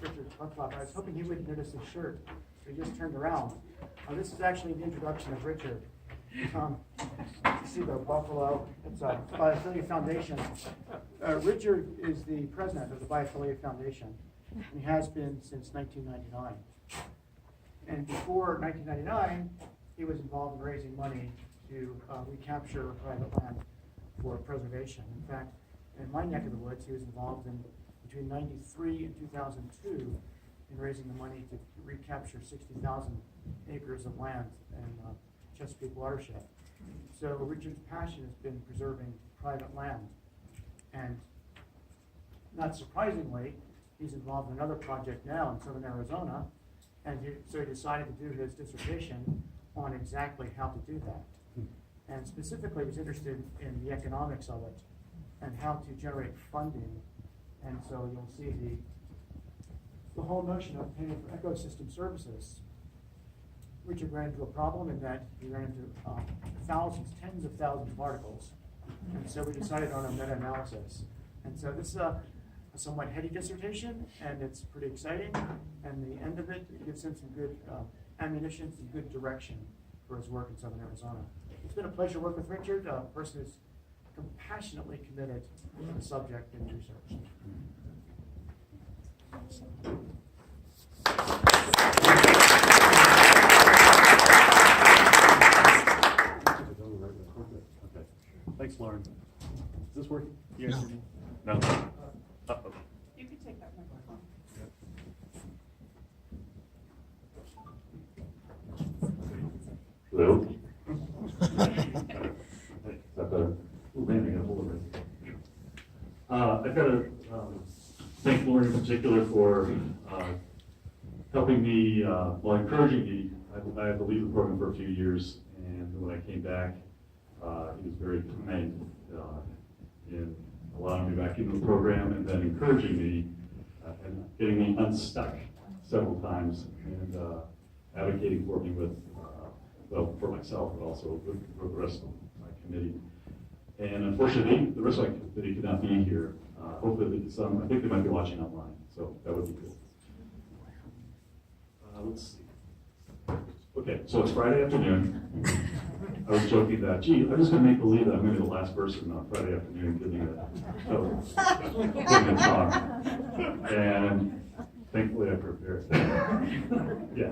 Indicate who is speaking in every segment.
Speaker 1: Richard Pritzlaff. I was hoping he wouldn't notice his shirt, so he just turned around. This is actually the introduction of Richard. You see the buffalo, it's a Biophilia Foundation. Richard is the president of the Biophilia Foundation. He has been since 1999. And before 1999, he was involved in raising money to recapture private land for preservation. In fact, in my neck of the woods, he was involved in between 93 and 2002 in raising the money to recapture 60,000 acres of land in Chesapeake watershed. So Richard's passion has been preserving private land. And not surprisingly, he's involved in another project now in southern Arizona, and so he decided to do his dissertation on exactly how to do that. And specifically, he was interested in the economics of it and how to generate funding. And so you'll see the whole notion of paying for ecosystem services. Richard ran into a problem in that he ran into thousands, tens of thousands of articles. And so we decided on a meta-analysis. And so this is a somewhat heady dissertation, and it's pretty exciting. And the end of it gives him some good ammunition, some good direction for his work in southern Arizona. It's been a pleasure to work with Richard, a person who's compassionately committed to the subject and research.
Speaker 2: Okay. Thanks, Lauren. Is this working? Yes. No. Uh-oh.
Speaker 3: You can take that microphone.
Speaker 2: Hello? Is that better? Oh, man, I got a hold of it. I've got to thank Lauren in particular for helping me, encouraging me. I had to leave the program for a few years, and when I came back, he was very kind in allowing me back into the program and then encouraging me and getting me unstuck several times and advocating for me with, for myself, but also with the rest of my committee. And unfortunately, the rest of my committee could not be here. Hopefully, I think they might be watching online, so that would be good. Let's see. Okay, so it's Friday afternoon. I was joking that, gee, I'm just going to make believe that I'm going to be the last person on Friday afternoon giving a talk. And thankfully I prepared. Yeah.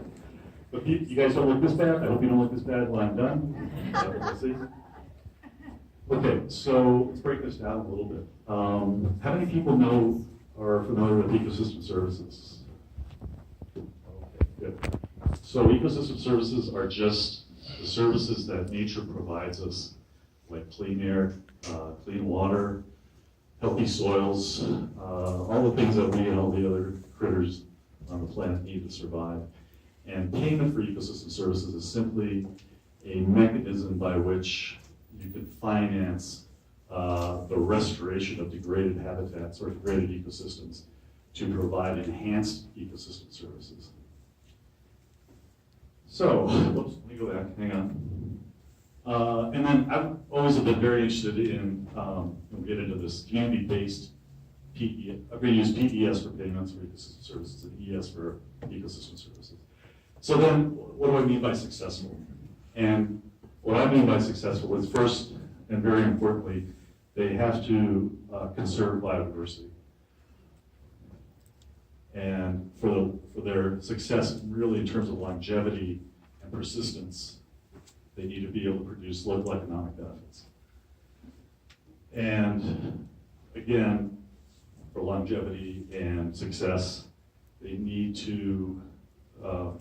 Speaker 2: But you guys don't look this bad. I hope you don't look this bad while I'm done. We'll see. Okay, so let's break this down a little bit. How many people are familiar with ecosystem services? Okay, good. So ecosystem services are just the services that nature provides us, like clean air, clean water, healthy soils, all the things that we and all the other critters on the planet need to survive. And payment for ecosystem services is simply a mechanism by which you can finance the restoration of degraded habitats or degraded ecosystems to provide enhanced ecosystem services. So, whoops, let me go back, hang on. And then I've always been very interested in, we'll get into this, community-based PES. I'm going to use PES for payments for ecosystem services and ES for ecosystem services. So then, what do I mean by successful? And what I mean by successful is first, and very importantly, they have to conserve biodiversity. And for their success, really in terms of longevity and persistence, they need to be able to produce local economic benefits. And again, for longevity and success, they need to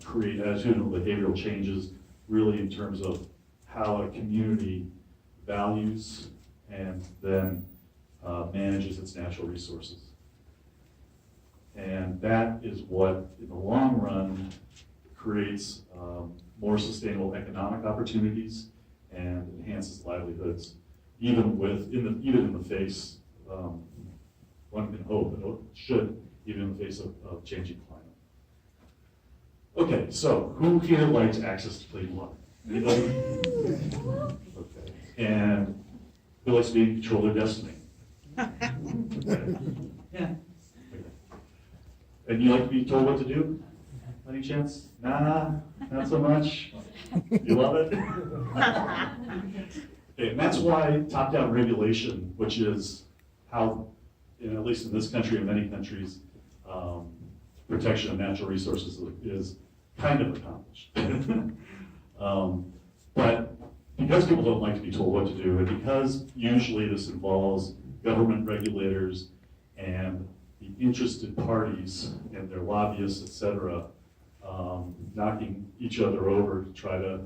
Speaker 2: create attitudinal behavioral changes, really in terms of how a community values and then manages its natural resources. And that is what, in the long run, creates more sustainable economic opportunities and enhances livelihoods, even in the face, one can hope, and it should, even in the face of changing climate. Okay, so who here likes access to clean water? Anybody? Okay. And who likes to be in control of their destiny? Okay.
Speaker 3: Yeah.
Speaker 2: And you like to be told what to do? Any chance? Nah, not so much. You love it? Okay, and that's why top-down regulation, which is how, at least in this country and many countries, protection of natural resources is kind of accomplished. But because people don't like to be told what to do, and because usually this involves government regulators and the interested parties and their lobbyists, et cetera, knocking each other over to try to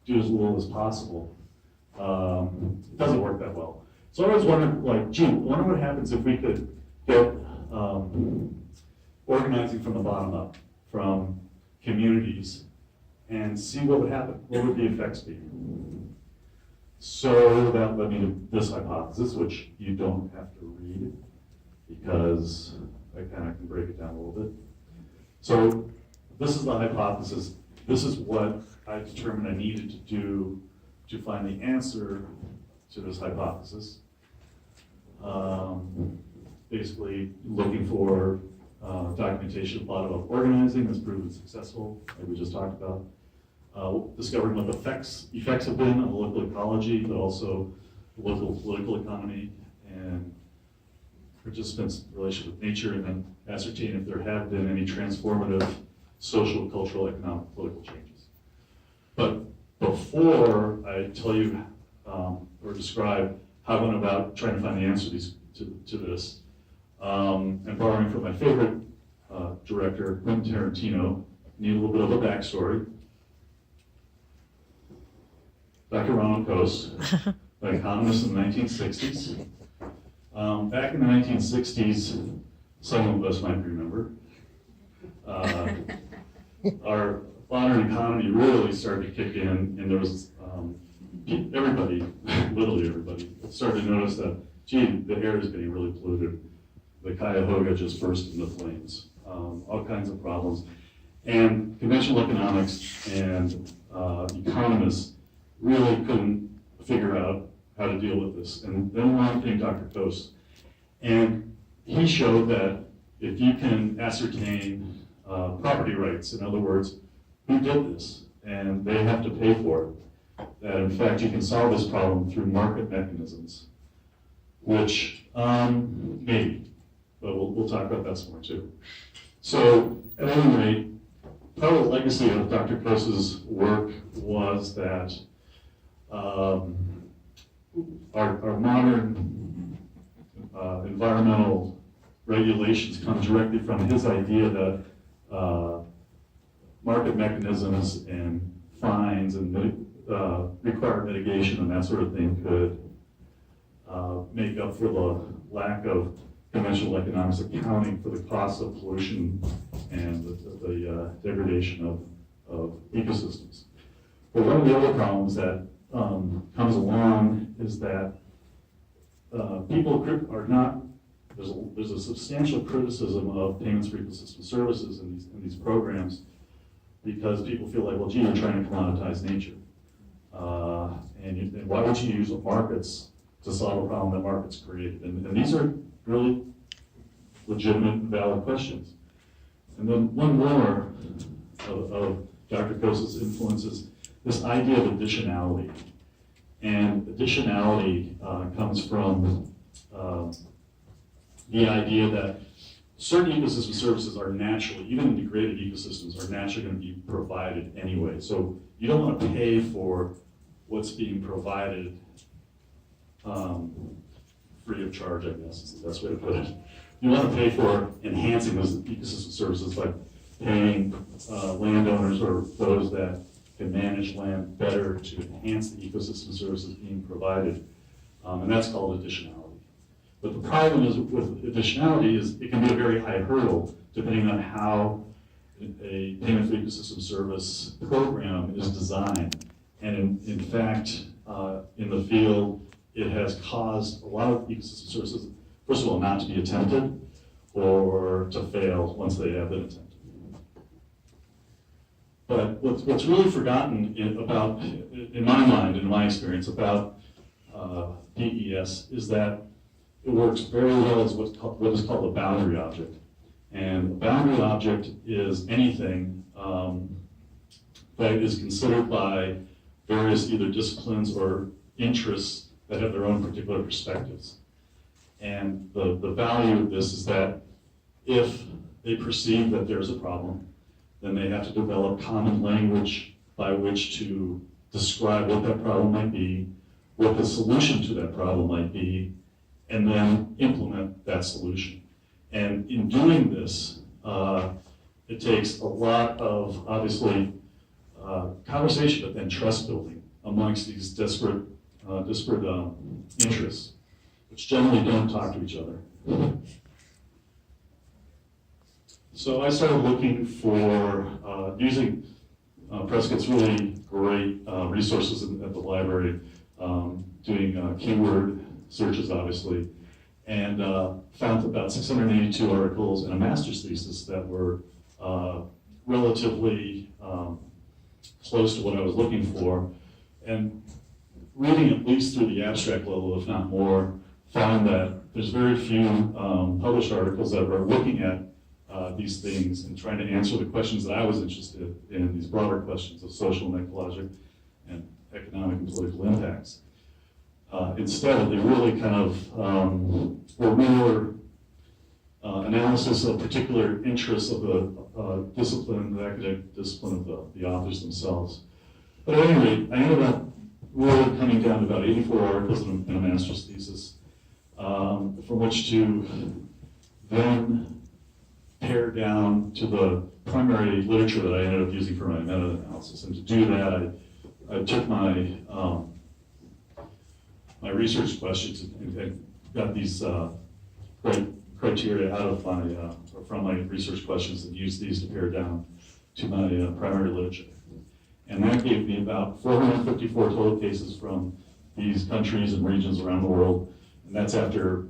Speaker 2: do as little as possible, it doesn't work that well. So I always wondered, like, gee, I wonder what happens if we could get organizing from the bottom up, from communities, and see what would happen. What would the effects be? So that led me to this hypothesis, which you don't have to read, because I kind of can break it down a little bit. So this is the hypothesis. This is what I determined I needed to do to find the answer to this hypothesis. Basically looking for documentation of bottom-up organizing that's proven successful, like we just talked about. Discovering what the effects have been on the local ecology, but also the local political economy and participants' relationship with nature, and then ascertain if there have been any transformative social, cultural, economic, political changes. But before I tell you or describe how I went about trying to find the answer to this, and borrowing from my favorite director, Quentin Tarantino, need a little bit of a backstory. Dr. Ronald Coase, an economist in the 1960s. Back in the 1960s, some of us might remember, our modern economy really started to kick in, and there was everybody, literally everybody, started to notice that, gee, the air is getting really polluted. The Cuyahoga just burst into flames. All kinds of problems. And conventional economics and economists really couldn't figure out how to deal with this. And then along came Dr. Coase. And he showed that if you can ascertain property rights, in other words, who did this, and they have to pay for it, that in fact you can solve this problem through market mechanisms, which maybe, but we'll talk about that some more too. So at any rate, part of the legacy of Dr. Coase's work was that our modern environmental regulations come directly from his idea that market mechanisms and fines and required mitigation and that sort of thing could make up for the lack of conventional economics accounting for the cost of pollution and the degradation of ecosystems. But one of the other problems that comes along is that people are not, there's a substantial criticism of payments for ecosystem services in these programs, because people feel like, well, gee, you're trying to commoditize nature. And why would you use markets to solve a problem that markets created? And these are really legitimate and valid questions. And then one more of Dr. Coase's influences, this idea of additionality. And additionality comes from the idea that certain ecosystem services are naturally, even in degraded ecosystems, are naturally going to be provided anyway. So you don't want to pay for what's being provided free of charge, I guess is the best way to put it. You want to pay for enhancing those ecosystem services by paying landowners or those that can manage land better to enhance the ecosystem services being provided. And that's called additionality. But the problem is with additionality is it can be a very high hurdle depending on how a payment for ecosystem service program is designed. And in fact, in the field, it has caused a lot of ecosystem services, first of all, not to be attempted or to fail once they have been attempted. But what's really forgotten in my mind, in my experience, about PES is that it works very well as what is called a boundary object. And a boundary object is anything that is considered by various either disciplines or interests that have their own particular perspectives. And the value of this is that if they perceive that there's a problem, then they have to develop common language by which to describe what that problem might be, what the solution to that problem might be, and then implement that solution. And in doing this, it takes a lot of, obviously, conversation, but then trust building amongst these disparate interests, which generally don't talk to each other. So I started looking for, using Prescott's really great resources at the library, doing keyword searches, obviously, and found about 682 articles and a master's thesis that were relatively close to what I was looking for. And reading at least through the abstract level, if not more, found that there's very few published articles that are looking at these things and trying to answer the questions that I was interested in, these broader questions of social and ecologic and economic and political impacts. Instead, they really kind of were more analysis of particular interests of the discipline, the academic discipline of the authors themselves. But at any rate, I ended up really coming down to about 84 articles in a master's thesis, from which to then pare down to the primary literature that I ended up using for my meta-analysis. And to do that, I took my my research questions and got these criteria out of my from my research questions and used these to pare down to my primary literature. And that gave me about 454 total cases from these countries and regions around the world. And that's after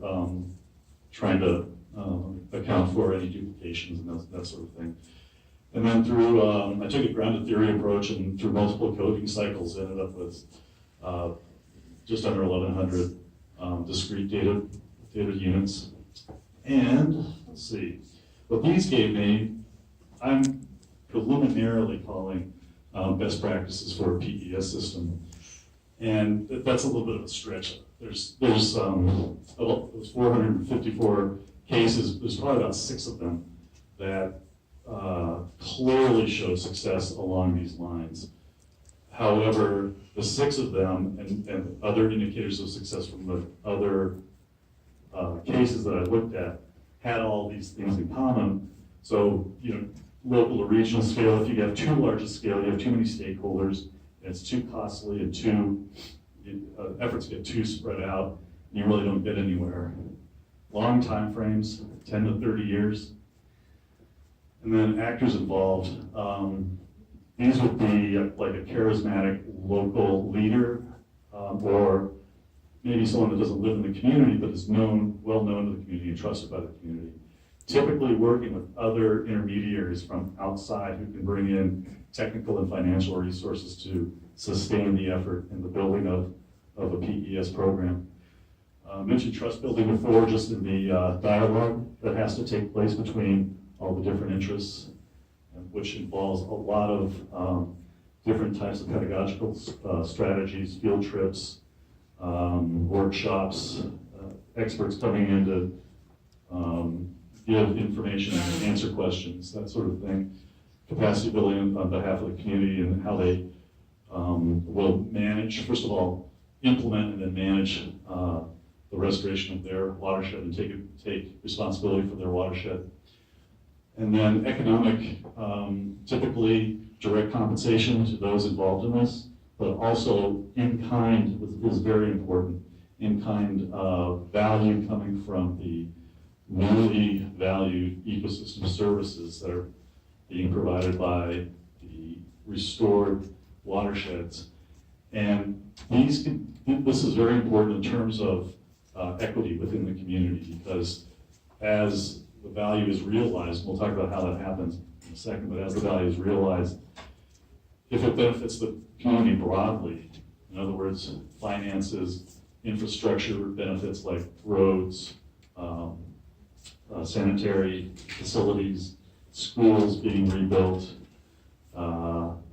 Speaker 2: trying to account for any duplications and that sort of thing. And then through, I took a grounded theory approach, and through multiple coding cycles, ended up with just under 1,100 discrete data units. And let's see, what these gave me, I'm preliminarily calling best practices for a PES system. And that's a little bit of a stretch. There's 454 cases, there's probably about 6 of them that clearly show success along these lines. However, the 6 of them and other indicators of success from the other cases that I looked at had all these things in common. So, local or regional scale, if you have too large a scale, you have too many stakeholders, and it's too costly, and efforts get too spread out, and you really don't get anywhere. Long time frames, 10 to 30 years. And then actors involved. These would be like a charismatic local leader, or maybe someone that doesn't live in the community but is well known to the community and trusted by the community. Typically working with other intermediaries from outside who can bring in technical and financial resources to sustain the effort in the building of a PES program. I mentioned trust building before, just in the dialogue that has to take place between all the different interests, which involves a lot of different types of pedagogical strategies, field trips, workshops, experts coming in to give information and answer questions, that sort of thing. Capacity building on behalf of the community and how they will manage, first of all, implement and then manage the restoration of their watershed and take responsibility for their watershed. And then economic, typically direct compensation to those involved in this, but also in-kind is very important. In-kind value coming from the newly valued ecosystem services that are being provided by the restored watersheds. And this is very important in terms of equity within the community, because as the value is realized, we'll talk about how that happens in a second, but as the value is realized, if it benefits the community broadly, in other words, finances, infrastructure benefits like roads, sanitary facilities, schools being rebuilt,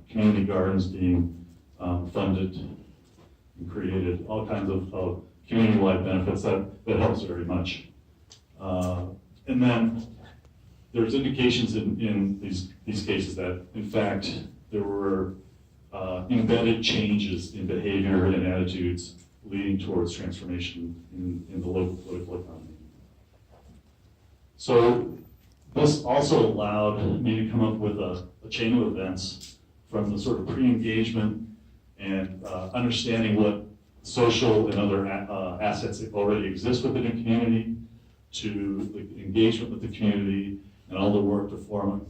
Speaker 2: community gardens being funded and created, all kinds of community-wide benefits that helps very much. And then there's indications in these cases that, in fact, there were embedded changes in behavior and attitudes leading towards transformation in the local political economy. So this also allowed me to come up with a chain of events from the sort of pre-engagement and understanding what social and other assets that already exist within a community, to the engagement with the community and all the work to form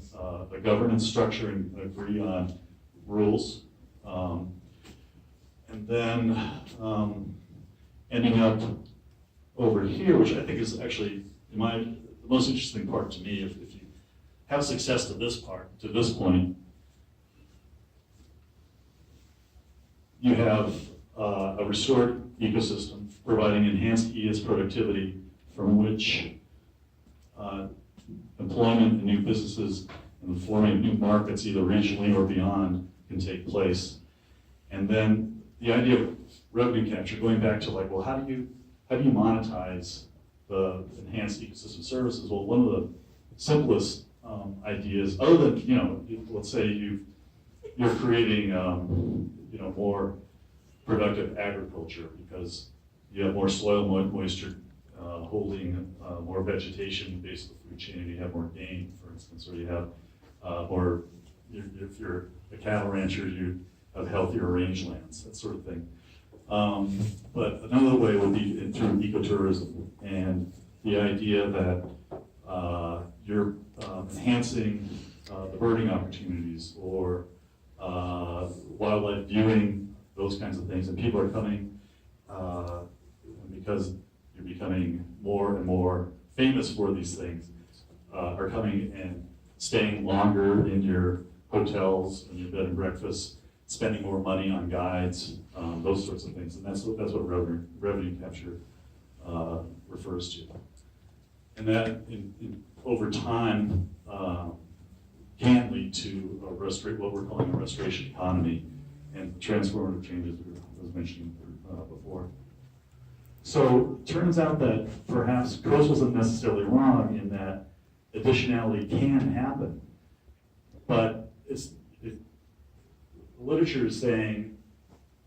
Speaker 2: a governance structure and agree on rules. And then ending up over here, which I think is actually the most interesting part to me. If you have success to this point, you have a restored ecosystem providing enhanced ES productivity from which employment and new businesses and the forming of new markets, either regionally or beyond, can take place. And then the idea of revenue capture, going back to like, well, how do you monetize the enhanced ecosystem services? Well, one of the simplest ideas, other than, let's say you're creating more productive agriculture because you have more soil moisture holding more vegetation based on the food chain, and you have more game, for instance, or you have more, if you're a cattle rancher, you have healthier rangelands, that sort of thing. But another way would be through ecotourism and the idea that you're enhancing the birding opportunities or wildlife viewing, those kinds of things, and people are coming because you're becoming more and more famous for these things, are coming and staying longer in your hotels and your bed and breakfasts, spending more money on guides, those sorts of things, and that's what revenue capture refers to. And that, over time, can lead to what we're calling a restoration economy and transformative changes I was mentioning before. So it turns out that perhaps Coase wasn't necessarily wrong in that additionality can happen, but the literature is saying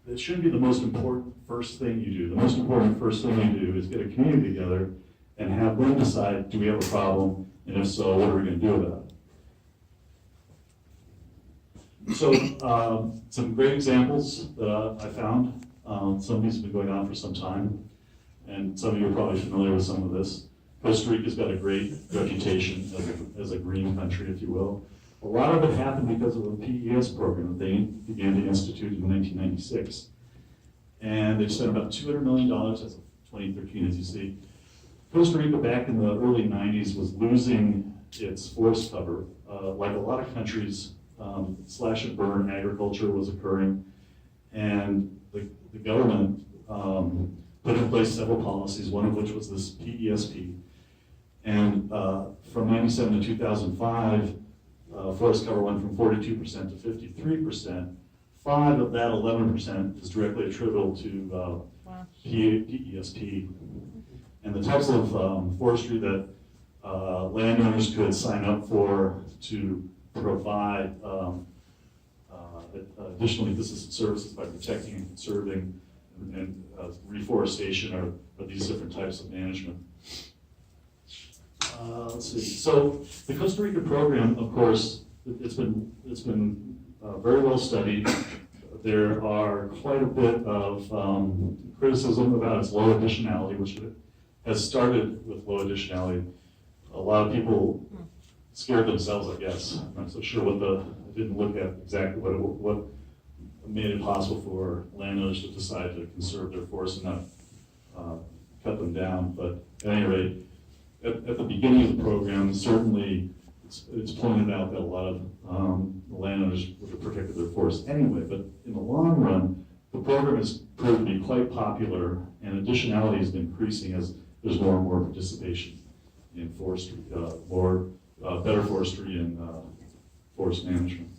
Speaker 2: that it shouldn't be the most important first thing you do. The most important first thing you do is get a community together and have them decide, do we have a problem, and if so, what are we going to do about it? So some great examples that I found. Some of these have been going on for some time, and some of you are probably familiar with some of this. Costa Rica's got a great reputation as a green country, if you will. A lot of it happened because of a PES program that they began to institute in 1996. And they spent about $200 million as of 2013, as you see. Costa Rica back in the early 90s was losing its forest cover. Like a lot of countries, slash and burn agriculture was occurring. And the government put in place several policies, one of which was this PESP. And from 97 to 2005, forest cover went from 42% to 53%. 5 of that 11% is directly attributable to PESP. And the types of forestry that landowners could sign up for to provide additional ecosystem services by protecting and conserving and reforestation are these different types of management. Let's see. So the Costa Rica program, of course, it's been very well studied. There are quite a bit of criticism about its low additionality, which has started with low additionality. A lot of people scared themselves, I guess. I'm not so sure I didn't look at exactly what made it possible for landowners to decide to conserve their forests and not cut them down. But at any rate, at the beginning of the program, certainly it's pointed out that a lot of landowners would have protected their forests anyway. But in the long run, the program has proved to be quite popular, and additionality has been increasing as there's more and more participation in forestry, better forestry and forest management.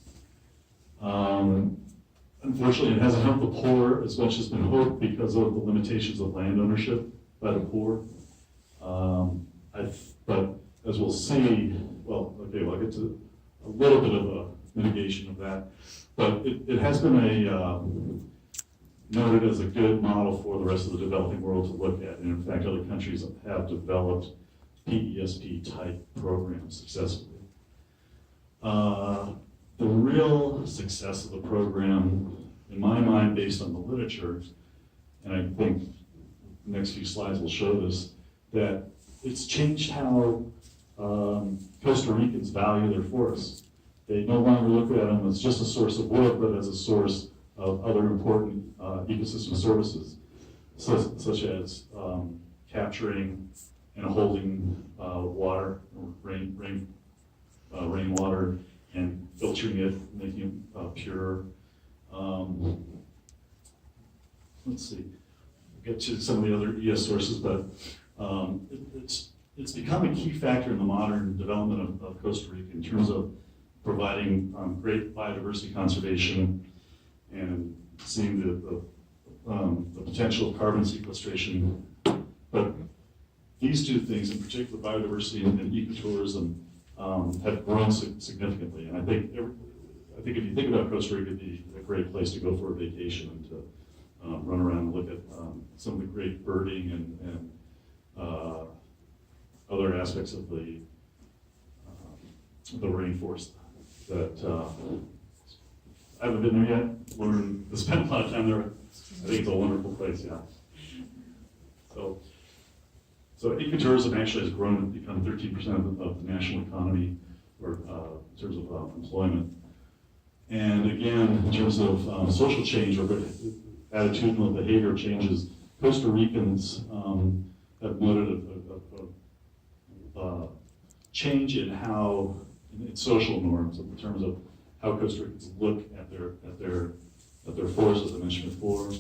Speaker 2: Unfortunately, it hasn't helped the poor as much as been hoped because of the limitations of land ownership by the poor. But as we'll see, well, okay, well, I'll get to a little bit of a mitigation of that. But it has been noted as a good model for the rest of the developing world to look at. And in fact, other countries have developed PESP type programs successfully. The real success of the program, in my mind, based on the literature, and I think the next few slides will show this, that it's changed how Costa Ricans value their forests. They no longer look at them as just a source of wood, but as a source of other important ecosystem services, such as capturing and holding water, rainwater, and filtering it, making it pure. Let's see, we'll get to some of the other ES sources, but it's become a key factor in the modern development of Costa Rica in terms of providing great biodiversity conservation and seeing the potential of carbon sequestration. But these two things, in particular biodiversity and ecotourism, have grown significantly. And I think if you think about Costa Rica, it'd be a great place to go for a vacation and to run around and look at some of the great birding and other aspects of the rainforest that I haven't been there yet. We're spent a lot of time there. I think it's a wonderful place, yeah. So ecotourism actually has grown and become 13% of the national economy, or in terms of employment. And again, in terms of social change or attitudinal behavior changes, Costa Ricans have noted a change in how, in social norms, in terms of how Costa Ricans look at their forests, as I mentioned before,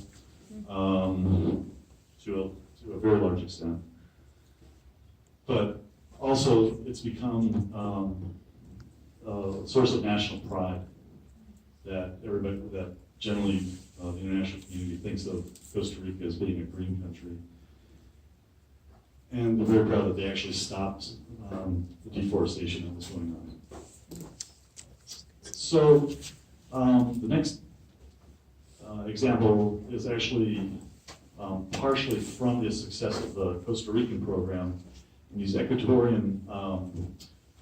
Speaker 2: to a very large extent. But also, it's become a source of national pride that generally the international community thinks of Costa Rica as being a green country. And they're very proud that they actually stopped the deforestation that was going on. So the next example is actually partially from the success of the Costa Rican program. And these Ecuadorian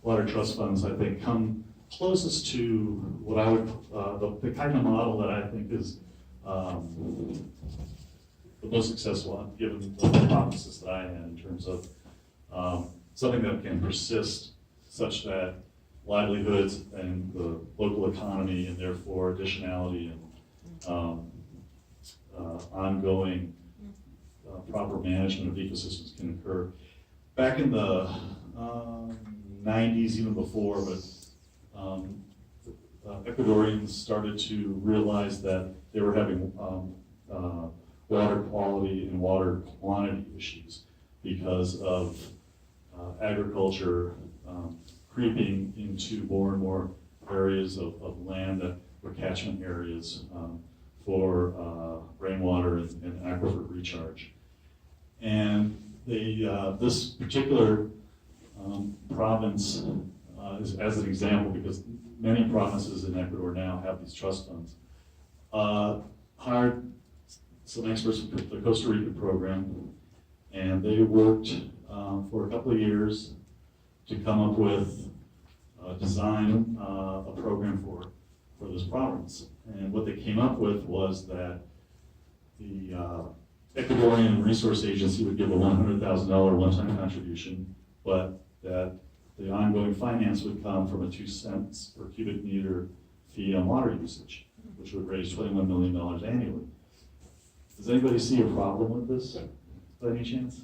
Speaker 2: water trust funds, I think, come closest to what I would, the kind of model that I think is the most successful, given the hypothesis that I had in terms of something that can persist such that livelihoods and the local economy and therefore additionality and ongoing proper management of ecosystems can occur. Back in the 90s, even before, but Ecuadorians started to realize that they were having water quality and water quantity issues because of agriculture creeping into more and more areas of land that were catchment areas for rainwater and aquifer recharge. And this particular province is as an example, because many provinces in Ecuador now have these trust funds, hired some experts from the Costa Rica program, and they worked for a couple of years to come up with, design a program for this province. And what they came up with was that the Ecuadorian Resource Agency would give a $100,000 one-time contribution, but that the ongoing finance would come from a 2 cents per cubic meter fee on water usage, which would raise $21 million annually. Does anybody see a problem with this, by any chance?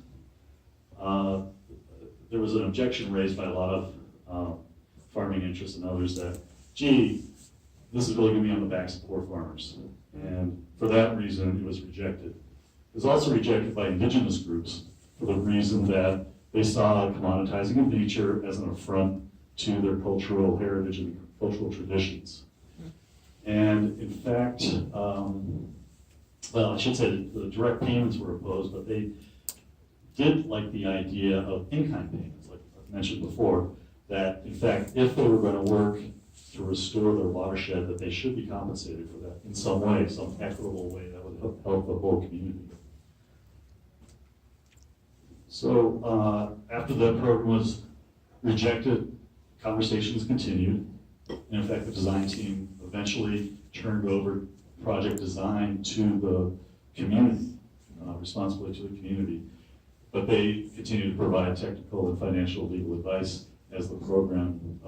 Speaker 2: There was an objection raised by a lot of farming interests and others that, gee, this is really going to be on the backs of poor farmers. And for that reason, it was rejected. It was also rejected by indigenous groups for the reason that they saw commoditizing of nature as an affront to their cultural heritage and cultural traditions. And in fact, well, I should say that the direct payments were opposed, but they did like the idea of in-kind payments, like I mentioned before, that in fact, if they were going to work to restore their watershed, that they should be compensated for that in some way, some equitable way that would help the whole community. So after that program was rejected, conversations continued. And in fact, the design team eventually turned over project design to the community, responsibility to the community. But they continued to provide technical and financial legal advice as the program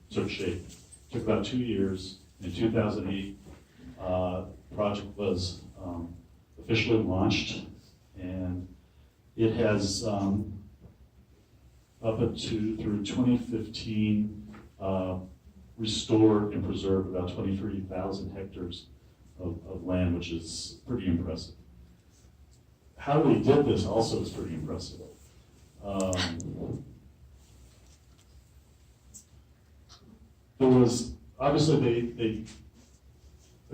Speaker 2: took shape. It took about 2 years. In 2008, the project was officially launched, and it has up to through 2015 restored and preserved about 23,000 hectares of land, which is pretty impressive. How they did this also is pretty impressive. There was, obviously they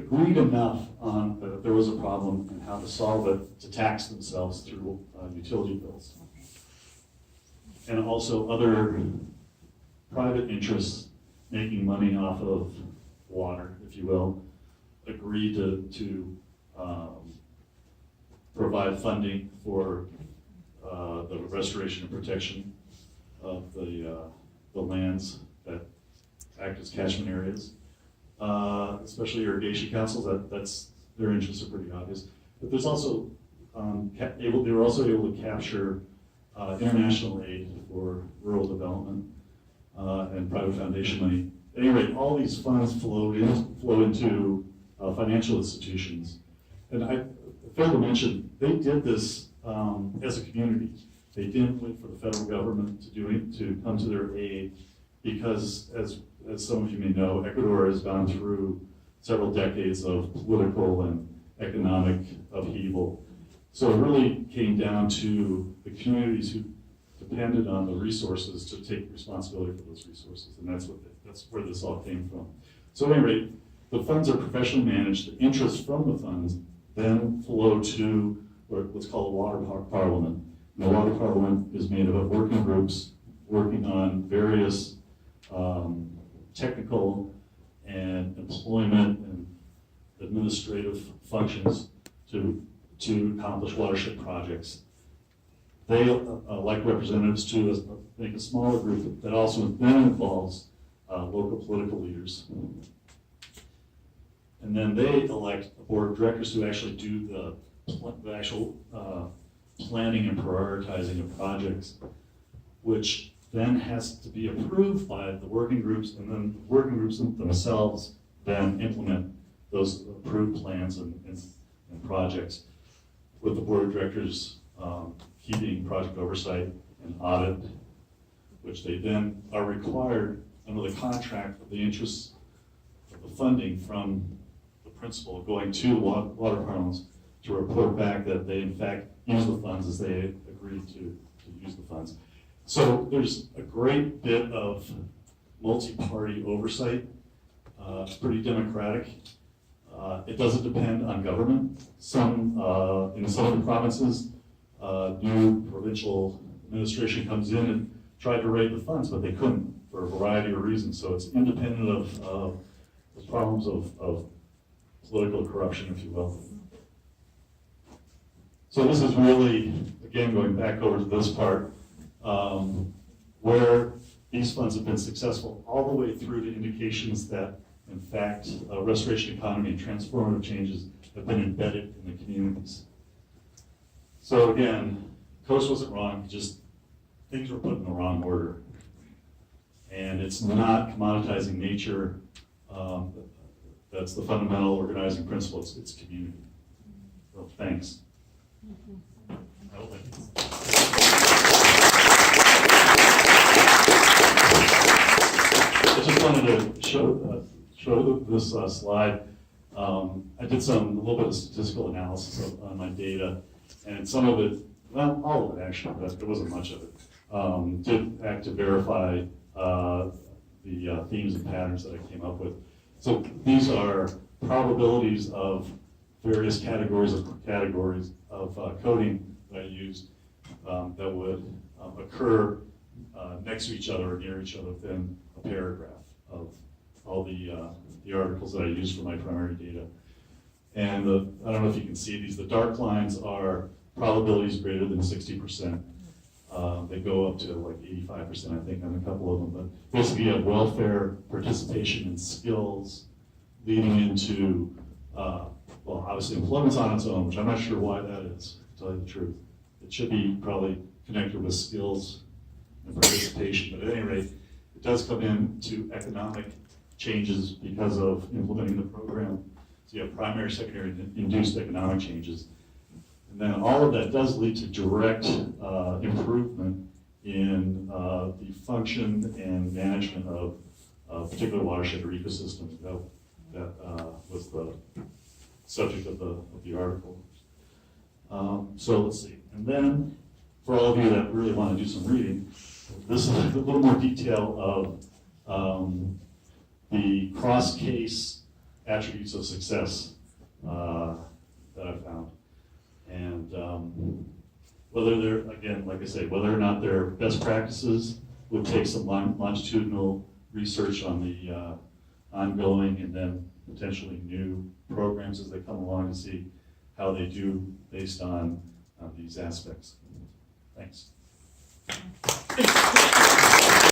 Speaker 2: agreed enough on that there was a problem and how to solve it to tax themselves through utility bills. And also other private interests making money off of water, if you will, agreed to provide funding for the restoration and protection of the lands that act as catchment areas, especially irrigation councils. That's their interests are pretty obvious. But there's also they were also able to capture international aid for rural development and private foundation money. At any rate, all these funds flow into financial institutions. And I failed to mention, they did this as a community. They didn't wait for the federal government to come to their aid, because as some of you may know, Ecuador has gone through several decades of political and economic upheaval. So it really came down to the communities who depended on the resources to take responsibility for those resources, and that's where this all came from. So at any rate, the funds are professionally managed. The interest from the funds then flow to what's called a water parliament. And the water parliament is made up of working groups working on various technical and employment and administrative functions to accomplish watershed projects. They elect representatives to make a smaller group that also then involves local political leaders. And then they elect a board of directors who actually do the actual planning and prioritizing of projects, which then has to be approved by the working groups, and then the working groups themselves then implement those approved plans and projects, with the board of directors keeping project oversight and audit, which they then are required under the contract of the interests of the funding from the principal going to water parliaments to report back that they in fact use the funds as they agreed to use the funds. So there's a great bit of multi-party oversight. It's pretty democratic. It doesn't depend on government. In some of the provinces, new provincial administration comes in and tried to raid the funds, but they couldn't for a variety of reasons. So it's independent of the problems of political corruption, if you will. So this is really, again, going back over to this part, where these funds have been successful all the way through to indications that, in fact, restoration economy and transformative changes have been embedded in the communities. So again, Coast wasn't wrong, just things were put in the wrong order. And it's not commoditizing nature. That's the fundamental organizing principle. It's community. So thanks. I hope I just wanted to show this slide. I did a little bit of statistical analysis on my data, and some of it, well, all of it actually, but there wasn't much of it. did act to verify the themes and patterns that I came up with. So these are probabilities of various categories of coding that I used that would occur next to each other or near each other within a paragraph of all the articles that I used for my primary data. And I don't know if you can see these, the dark lines are probabilities greater than 60%. They go up to like 85%, I think, on a couple of them. But basically, you have welfare, participation, and skills leading into, well, obviously employment's on its own, which I'm not sure why that is, to tell you the truth. It should be probably connected with skills and participation, but at any rate, it does come into economic changes because of implementing the program. So you have primary, secondary, and induced economic changes. And then all of that does lead to direct improvement in the function and management of particular watershed or ecosystems. That was the subject of the article. So let's see. And then for all of you that really want to do some reading, this is a little more detail of the cross-case attributes of success that I found. And whether they're, again, like I say, whether or not they're best practices would take some longitudinal research on the ongoing and then potentially new programs as they come along to see how they do based on these aspects. Thanks.